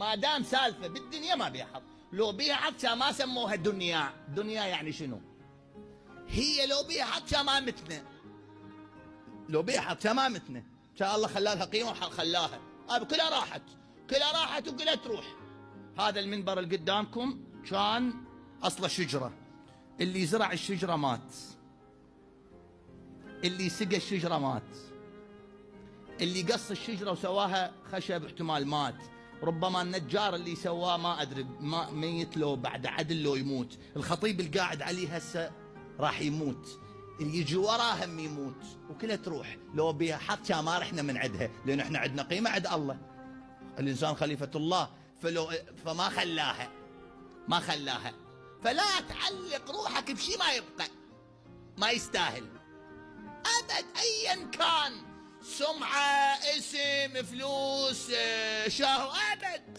ما دام سالفه بالدنيا ما بيها حظ. لو بيها حظ كان ما سموها دنيا. دنيا يعني شنو؟ هي لو بيها حظ كان ما متنا. لو بيها حظ كان ما متنا. ان شاء الله خلى لها قيمه وخلاها. كلها راحت. كلها راحت وكلها تروح. هذا المنبر اللي قدامكم كان اصله شجره. اللي زرع الشجره مات. اللي سقى الشجره مات. اللي قص الشجره وسواها خشب احتمال مات. ربما النجار اللي سواه ما ادري ما ميت لو بعد عدل لو يموت. الخطيب اللي قاعد عليه هسه راح يموت. اللي يجي وراه هم يموت وكلها تروح. لو بيها حق كان ما رحنا من عندها لان احنا عندنا قيمه عند الله. الانسان خليفه الله فما خلاها. ما خلاها. فلا تعلق روحك بشيء ما يبقى. ما يستاهل ابد ايا كان. سمعه، اسم، فلوس، شهوه، ابد